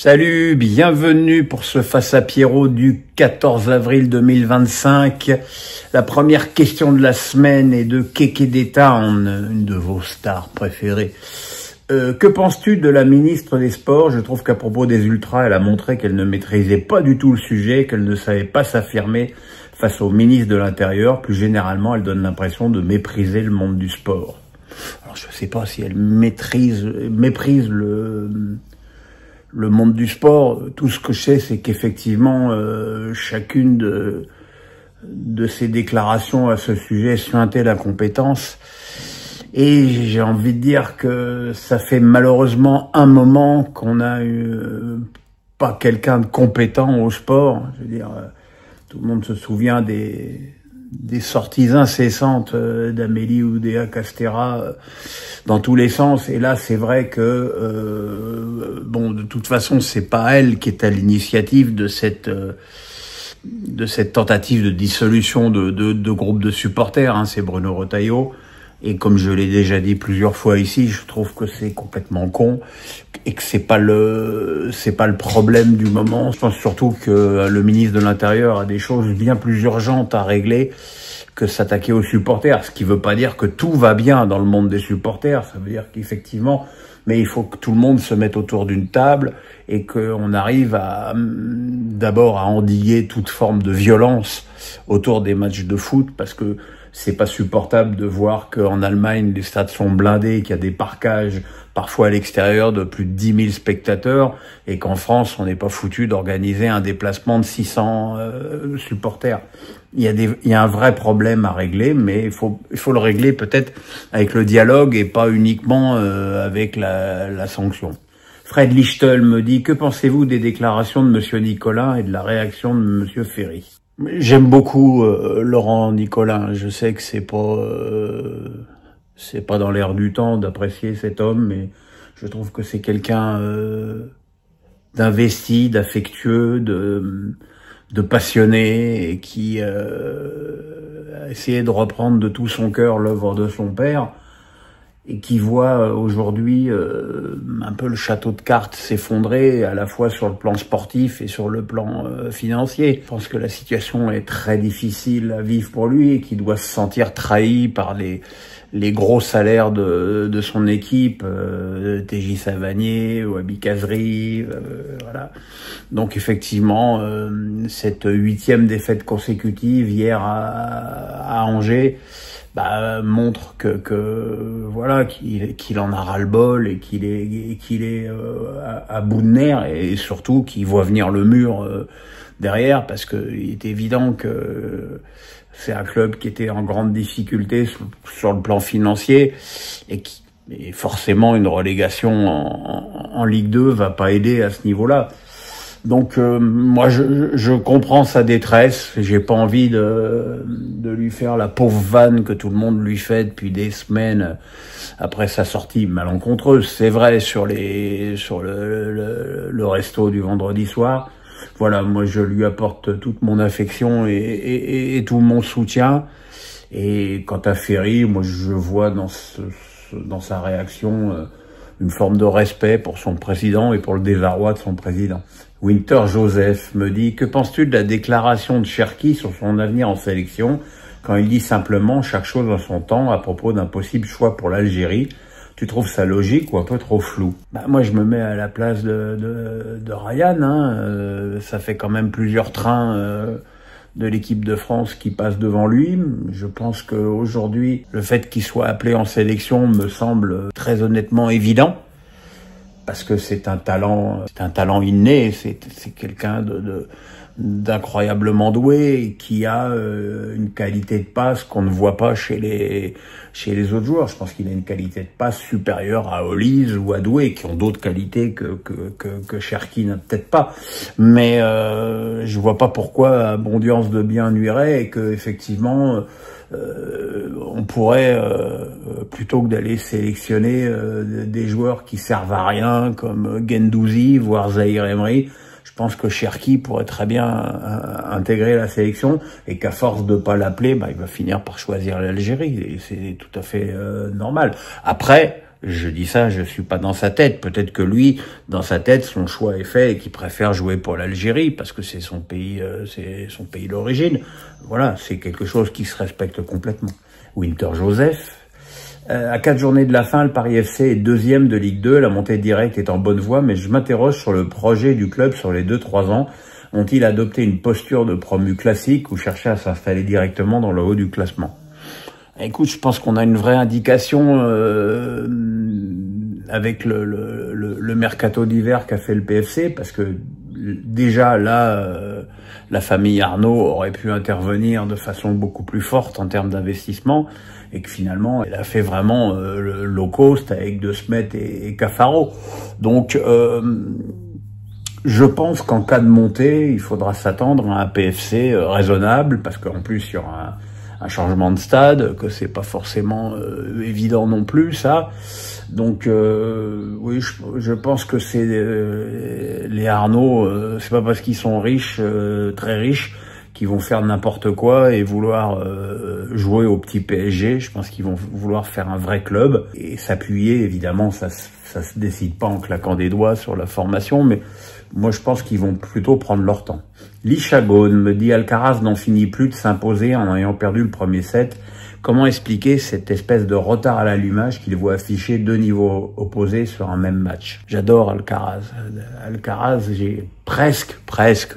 Salut, bienvenue pour ce Face à Pierrot du 14 avril 2025. La première question de la semaine est de Keke Town, une de vos stars préférées. Que penses-tu de la ministre des Sports? Je trouve qu'à propos des Ultras, elle a montré qu'elle ne maîtrisait pas du tout le sujet, qu'elle ne savait pas s'affirmer face au ministre de l'Intérieur. Plus généralement, elle donne l'impression de mépriser le monde du sport. Alors, je ne sais pas si elle méprise le monde du sport. Tout ce que je sais, c'est qu'effectivement, chacune de ces déclarations à ce sujet suintait la compétence. Et j'ai envie de dire que ça fait malheureusement un moment qu'on a eu pas quelqu'un de compétent au sport. Je veux dire, tout le monde se souvient des sorties incessantes d'Amélie Oudéa-Castéra dans tous les sens. Et là, c'est vrai que bon, de toute façon, c'est pas elle qui est à l'initiative de cette tentative de dissolution de groupe de supporters. Hein, c'est Bruno Retailleau. Et comme je l'ai déjà dit plusieurs fois ici, je trouve que c'est complètement con et que c'est pas le problème du moment. Je pense surtout que le ministre de l'Intérieur a des choses bien plus urgentes à régler que s'attaquer aux supporters. Ce qui veut pas dire que tout va bien dans le monde des supporters. Ça veut dire qu'effectivement, mais il faut que tout le monde se mette autour d'une table et qu'on arrive d'abord à endiguer toute forme de violence autour des matchs de foot, parce que c'est pas supportable de voir qu'en Allemagne, les stades sont blindés, qu'il y a des parquages, parfois à l'extérieur, de plus de 10 000 spectateurs, et qu'en France, on n'est pas foutu d'organiser un déplacement de 600 supporters. Il y a un vrai problème à régler, mais il faut le régler peut-être avec le dialogue et pas uniquement avec la sanction. Fred Lichtel me dit: que pensez-vous des déclarations de Monsieur Nicolin et de la réaction de Monsieur Ferry? J'aime beaucoup Laurent Nicolin. Je sais que c'est pas dans l'air du temps d'apprécier cet homme, mais je trouve que c'est quelqu'un d'investi, d'affectueux, de passionné, et qui a essayé de reprendre de tout son cœur l'œuvre de son père, et qui voit aujourd'hui un peu le château de cartes s'effondrer, à la fois sur le plan sportif et sur le plan financier. Je pense que la situation est très difficile à vivre pour lui et qu'il doit se sentir trahi par les gros salaires de son équipe, TJ Savanier, Wabi Kazri, voilà. Donc effectivement, cette 8e défaite consécutive hier à Angers, montre que voilà, qu'il en a ras-le-bol et qu'il est à bout de nerfs, et surtout qu'il voit venir le mur derrière, parce que il est évident que c'est un club qui était en grande difficulté sur le plan financier, et forcément une relégation en Ligue 2 va pas aider à ce niveau-là. Donc moi je comprends sa détresse. J'ai pas envie de lui faire la pauvre vanne que tout le monde lui fait depuis des semaines après sa sortie malencontreuse, c'est vrai, sur le resto du vendredi soir. Voilà, moi je lui apporte toute mon affection et tout mon soutien. Et quant à Ferry, moi je vois dans sa réaction une forme de respect pour son président et pour le désarroi de son président. Winter Joseph me dit: que penses-tu de la déclaration de Cherki sur son avenir en sélection, quand il dit simplement chaque chose en son temps à propos d'un possible choix pour l'Algérie? Tu trouves ça logique ou un peu trop flou? Moi je me mets à la place de Ryan, hein. Ça fait quand même plusieurs trains de l'équipe de France qui passent devant lui. Je pense qu'aujourd'hui, le fait qu'il soit appelé en sélection me semble très honnêtement évident, parce que c'est un talent inné, c'est quelqu'un d'incroyablement doué, et qui a une qualité de passe qu'on ne voit pas chez les autres joueurs. Je pense qu'il a une qualité de passe supérieure à Olise ou à Doué, qui ont d'autres qualités que Cherki n'a peut-être pas. Mais je vois pas pourquoi abondance de bien nuirait, et que effectivement on pourrait plutôt que d'aller sélectionner des joueurs qui servent à rien comme Guendouzi, voire Zahir Emery, je pense que Cherki pourrait très bien intégrer la sélection, et qu'à force de pas l'appeler, il va finir par choisir l'Algérie, et c'est tout à fait normal. Après, Je dis ça, je suis pas dans sa tête. Peut-être que lui, dans sa tête, son choix est fait et qu'il préfère jouer pour l'Algérie parce que c'est son pays d'origine. Voilà, c'est quelque chose qui se respecte complètement. Winter Joseph. À 4 journées de la fin, le Paris FC est 2e de Ligue 2. La montée directe est en bonne voie, mais je m'interroge sur le projet du club sur les 2-3 ans. Ont-ils adopté une posture de promu classique ou cherché à s'installer directement dans le haut du classement? Écoute, je pense qu'on a une vraie indication avec le mercato d'hiver qu'a fait le PFC, parce que déjà là, la famille Arnaud aurait pu intervenir de façon beaucoup plus forte en termes d'investissement, et que finalement, elle a fait vraiment le low cost avec De Smet et Cafaro. Donc, je pense qu'en cas de montée, il faudra s'attendre à un PFC raisonnable, parce qu'en plus, il y aura un changement de stade, que c'est pas forcément évident non plus, ça. Donc oui, je pense que c'est les Arnaud, c'est pas parce qu'ils sont riches, très riches, qu'ils vont faire n'importe quoi et vouloir jouer au petit PSG. Je pense qu'ils vont vouloir faire un vrai club et s'appuyer, évidemment, ça se décide pas en claquant des doigts sur la formation, mais moi je pense qu'ils vont plutôt prendre leur temps. Lichagone me dit Alcaraz n'en finit plus de s'imposer en ayant perdu le premier set. Comment expliquer cette espèce de retard à l'allumage qu'il voit afficher 2 niveaux opposés sur un même match? J'adore Alcaraz. Alcaraz, j'ai presque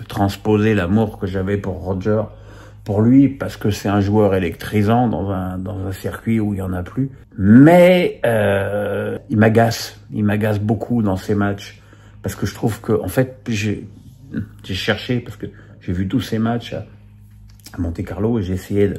transposé l'amour que j'avais pour Roger, pour lui, parce que c'est un joueur électrisant dans un circuit où il y en a plus. Mais il m'agace beaucoup dans ces matchs, parce que je trouve que, en fait, j'ai cherché, parce que j'ai vu tous ces matchs à Monte Carlo et j'ai essayé de...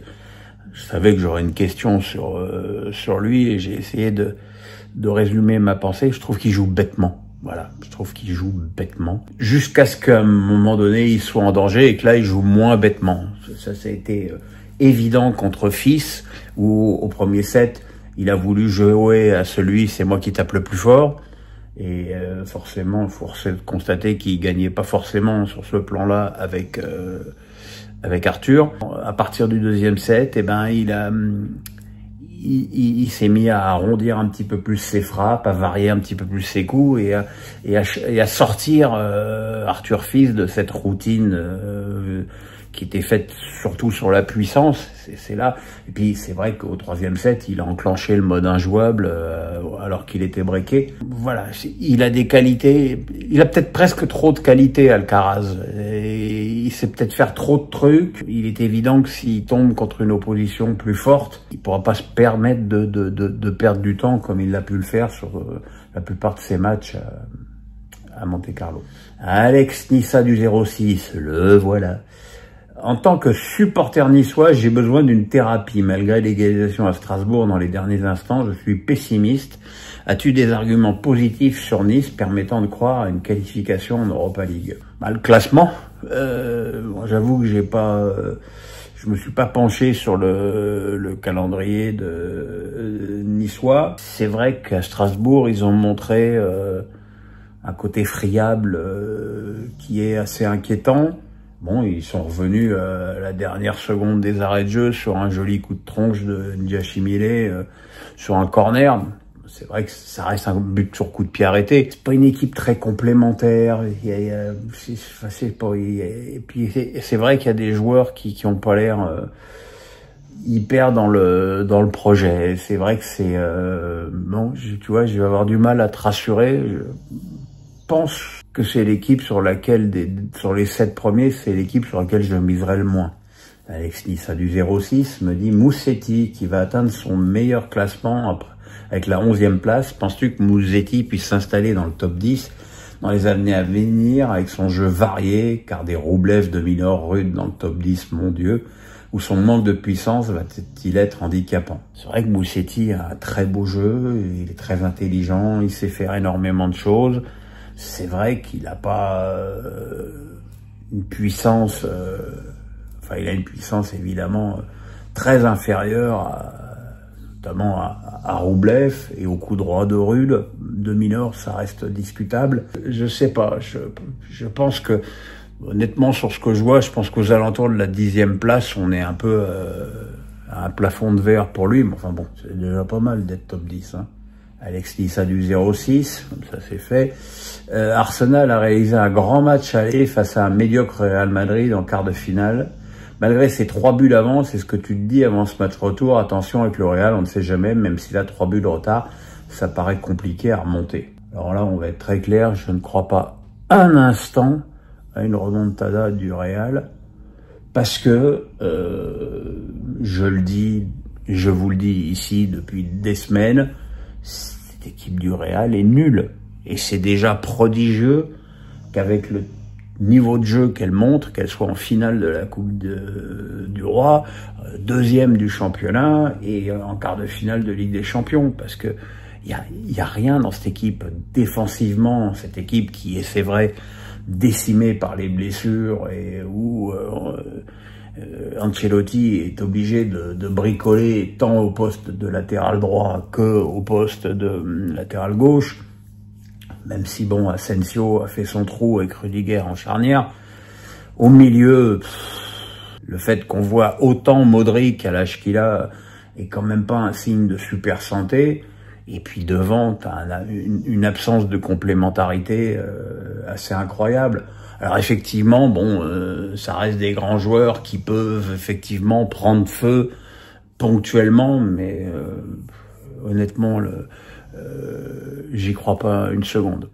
Je savais que j'aurais une question sur lui et j'ai essayé de résumer ma pensée. Je trouve qu'il joue bêtement. Voilà, je trouve qu'il joue bêtement. Jusqu'à ce qu'à un moment donné, il soit en danger et que là, il joue moins bêtement. Ça a été évident contre Fils, où au premier set, il a voulu jouer à celui « c'est moi qui tape le plus fort ». Et forcément, force est de constater qu'il gagnait pas forcément sur ce plan-là avec Arthur. À partir du deuxième set, eh ben il s'est mis à arrondir un petit peu plus ses frappes, à varier un petit peu plus ses coups et à sortir Arthur Fils de cette routine qui était faite surtout sur la puissance. C'est là. Et puis c'est vrai qu'au troisième set, il a enclenché le mode injouable alors qu'il était breaké. Voilà, il a des qualités. Il a peut-être presque trop de qualités, Alcaraz. Et il sait peut-être faire trop de trucs. Il est évident que s'il tombe contre une opposition plus forte, il pourra pas se permettre de perdre du temps comme il a pu le faire sur la plupart de ses matchs à Monte Carlo. Alex Nissa du 06, le voilà. En tant que supporter niçois, j'ai besoin d'une thérapie. Malgré l'égalisation à Strasbourg dans les derniers instants, je suis pessimiste. As-tu des arguments positifs sur Nice permettant de croire à une qualification en Europa League? Le classement, j'avoue que je me suis pas penché sur le calendrier de niçois. C'est vrai qu'à Strasbourg, ils ont montré un côté friable qui est assez inquiétant. Bon, ils sont revenus à la dernière seconde des arrêts de jeu sur un joli coup de tronche de Ndiachimile sur un corner. C'est vrai que ça reste un but sur coup de pied arrêté. C'est pas une équipe très complémentaire. Et puis c'est vrai qu'il y a des joueurs qui ont pas l'air hyper dans le projet. C'est vrai que c'est bon, tu vois, je vais avoir du mal à te rassurer. Je pense que c'est l'équipe sur laquelle, sur les 7 premiers, c'est l'équipe sur laquelle je miserai le moins. Alex Nissa du 06 me dit Moussetti qui va atteindre son meilleur classement avec la 11e place. Penses-tu que Moussetti puisse s'installer dans le top 10 dans les années à venir avec son jeu varié, car des Roublev de Minor rude dans le top 10, mon Dieu, ou son manque de puissance va-t-il être handicapant? C'est vrai que Moussetti a un très beau jeu, il est très intelligent, il sait faire énormément de choses. C'est vrai qu'il n'a pas une puissance, enfin il a une puissance évidemment très inférieure notamment à Roublev et au coup droit de Rude. De Minor, ça reste discutable. Je sais pas, je pense que honnêtement sur ce que je vois, je pense qu'aux alentours de la 10e place, on est un peu à un plafond de verre pour lui. Mais enfin bon, c'est déjà pas mal d'être top 10. Hein. Alex Lys a du 0-6, comme ça c'est fait. Arsenal a réalisé un grand match aller face à un médiocre Real Madrid en quart de finale. Malgré ses 3 buts d'avance, c'est ce que tu te dis avant ce match retour, attention avec le Real, on ne sait jamais, même s'il a 3 buts de retard, ça paraît compliqué à remonter. Alors là, on va être très clair, je ne crois pas un instant à une remontada du Real, parce que, je le dis, je vous le dis ici depuis des semaines, cette équipe du Real est nulle. Et c'est déjà prodigieux qu'avec le niveau de jeu qu'elle montre, qu'elle soit en finale de la Coupe du Roi, deuxième du championnat et en quart de finale de Ligue des Champions, parce que y a rien dans cette équipe défensivement, cette équipe qui est, c'est vrai, décimée par les blessures et où Ancelotti est obligé de bricoler tant au poste de latéral droit que au poste de latéral gauche. Même si, bon, Asensio a fait son trou avec Rudiger en charnière. Au milieu, le fait qu'on voit autant Modric à l'âge qu'il a est quand même pas un signe de super santé. Et puis devant, t'as une absence de complémentarité assez incroyable. Alors effectivement, bon, ça reste des grands joueurs qui peuvent effectivement prendre feu ponctuellement, mais honnêtement, j'y crois pas une seconde.